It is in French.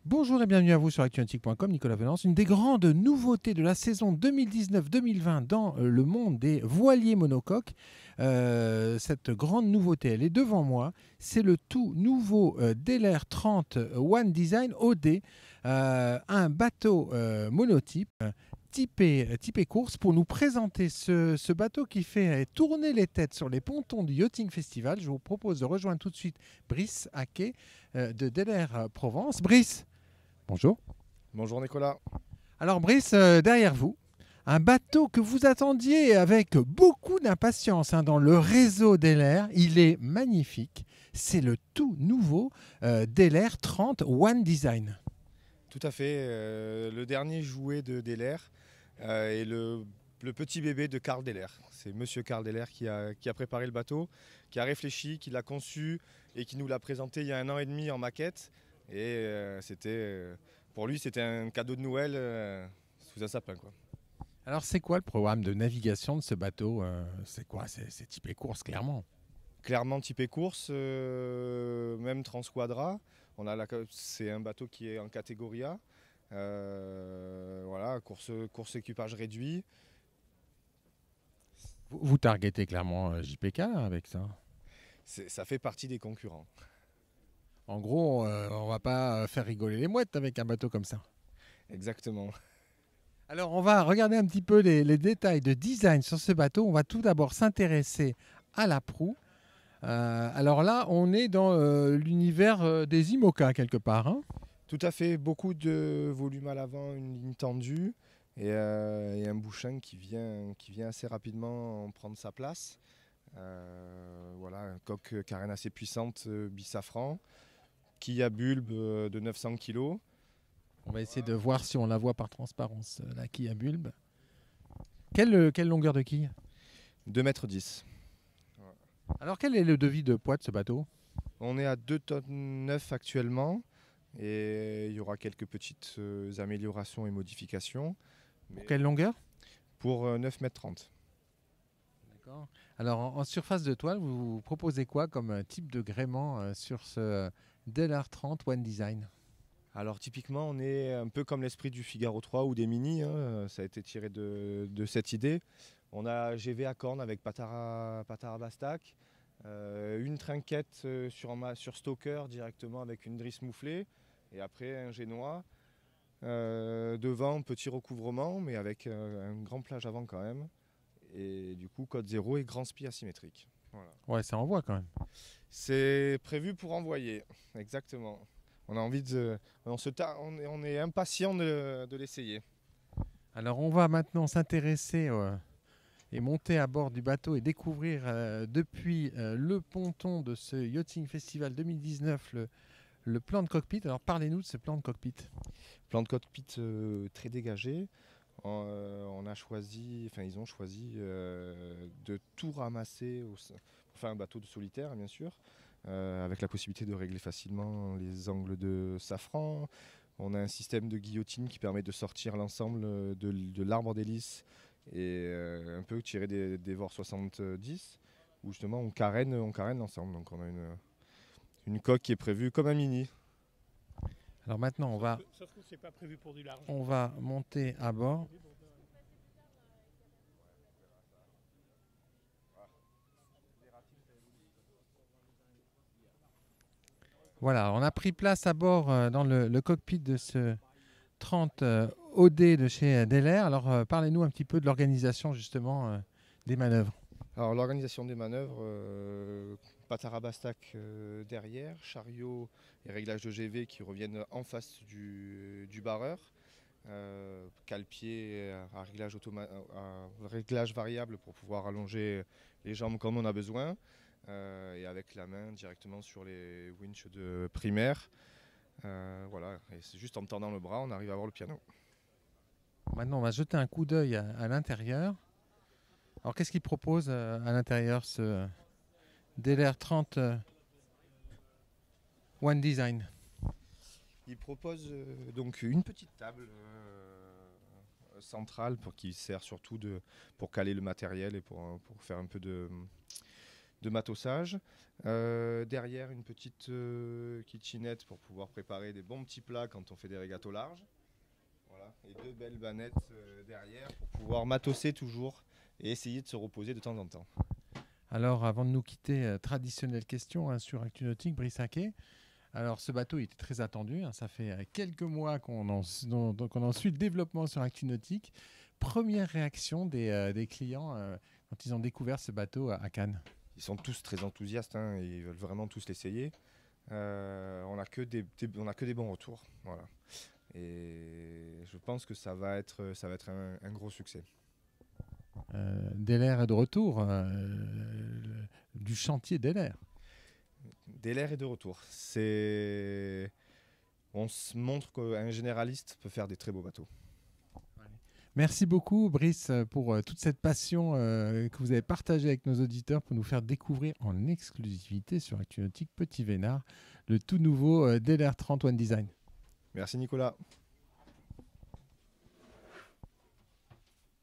Bonjour et bienvenue à vous sur actuantique.com, Nicolas Venance. Une des grandes nouveautés de la saison 2019-2020 dans le monde des voiliers monocoques. Cette grande nouveauté, elle est devant moi. C'est le tout nouveau Delair 30 One Design OD, un bateau monotype. Typé course pour nous présenter ce bateau qui fait tourner les têtes sur les pontons du Yachting Festival. Je vous propose de rejoindre tout de suite Brice Haquet de Delair Provence. Brice, bonjour. Bonjour Nicolas. Alors Brice, derrière vous, un bateau que vous attendiez avec beaucoup d'impatience dans le réseau Delair. Il est magnifique. C'est le tout nouveau Delair 30 One Design. Tout à fait, le dernier jouet de Delair est le petit bébé de Karl Delair. C'est Monsieur Karl Delair qui a préparé le bateau, qui a réfléchi, qui l'a conçu et qui nous l'a présenté il y a 1 an et demi en maquette. Et pour lui, c'était un cadeau de Noël sous un sapin, quoi. Alors c'est quoi le programme de navigation de ce bateau? C'est quoi? C'est typé course, clairement. Clairement typé course, même Transquadra. C'est un bateau qui est en catégorie A. Voilà, course équipage réduit. Vous targetez clairement JPK avec ça. Ça fait partie des concurrents. En gros, on va pas faire rigoler les mouettes avec un bateau comme ça. Exactement. Alors, on va regarder un petit peu les détails de design sur ce bateau. On va tout d'abord s'intéresser à la proue. Alors là, on est dans l'univers des IMOCA quelque part, hein. Tout à fait, beaucoup de volume à l'avant, une ligne tendue et un bouchon qui vient assez rapidement prendre sa place. Voilà, une coque carène assez puissante, bisafran, quille à bulbe de 900 kg. On va essayer de voir si on la voit par transparence, la quille à bulbe. Quelle longueur de quille? 2,10 m. Alors, quel est le devis de poids de ce bateau? On est à 2,9 tonnes actuellement et il y aura quelques petites améliorations et modifications. Pour quelle longueur? Pour 9,30 m. D'accord. Alors, en surface de toile, vous proposez quoi comme type de gréement sur ce Delair 30 One Design? Alors typiquement, on est un peu comme l'esprit du Figaro 3 ou des Mini, hein, ça a été tiré de cette idée. On a GV à corne avec Patara Bastac, une trinquette sur Stoker directement avec une drisse mouflée, et après un génois. Devant, petit recouvrement, mais avec un grand plage avant quand même. Et du coup, code 0 et grand spi asymétrique. Voilà. Ouais, ça envoie quand même. C'est prévu pour envoyer, exactement. On a envie de, on est impatient de l'essayer. Alors, on va maintenant s'intéresser et monter à bord du bateau et découvrir depuis le ponton de ce Yachting Festival 2019 le plan de cockpit. Alors, parlez-nous de ce plan de cockpit. Plan de cockpit très dégagé. Ils ont choisi de tout ramasser pour faire un bateau de solitaire, bien sûr, avec la possibilité de régler facilement les angles de safran. On a un système de guillotine qui permet de sortir l'ensemble de l'arbre d'hélice et un peu tirer des VOR 70, où justement on carène l'ensemble. Donc on a une coque qui est prévue comme un mini. Alors maintenant, on va monter à bord. Voilà, on a pris place à bord dans le cockpit de ce 30 OD de chez Delair. Alors parlez-nous un petit peu de l'organisation justement des manœuvres. Alors l'organisation des manœuvres, Patara Bastac derrière, chariot et réglage de GV qui reviennent en face du barreur, cale-pied à réglage variable pour pouvoir allonger les jambes comme on a besoin, et avec la main directement sur les winches de primaire. Voilà, et c'est juste en tendant le bras, on arrive à voir le piano. Maintenant, on va jeter un coup d'œil à l'intérieur. Alors, qu'est-ce qu'il propose à l'intérieur, ce Delair 30 One Design? Il propose donc une petite table centrale qui sert surtout pour caler le matériel et pour faire un peu de matossage. Derrière, une petite kitchenette pour pouvoir préparer des bons petits plats quand on fait des régates au large. Voilà. Et 2 belles bannettes derrière pour pouvoir matosser toujours et essayer de se reposer de temps en temps. Alors, avant de nous quitter, traditionnelle question sur Actu Nautique, Brice Haquet. Alors, ce bateau il était très attendu. Ça fait quelques mois qu'on en suit le développement sur Actu Nautique. Première réaction des clients quand ils ont découvert ce bateau à Cannes. Ils sont tous très enthousiastes, et ils veulent vraiment tous l'essayer. On n'a que des bons retours. Voilà. Et je pense que ça va être un gros succès. Delair est de retour, du chantier Delair. Delair est de retour. On se montre qu'un généraliste peut faire des très beaux bateaux. Merci beaucoup, Brice, pour toute cette passion que vous avez partagée avec nos auditeurs pour nous faire découvrir en exclusivité sur Actu Nautique Petit Vénard le tout nouveau Delair 30 One Design. Merci Nicolas.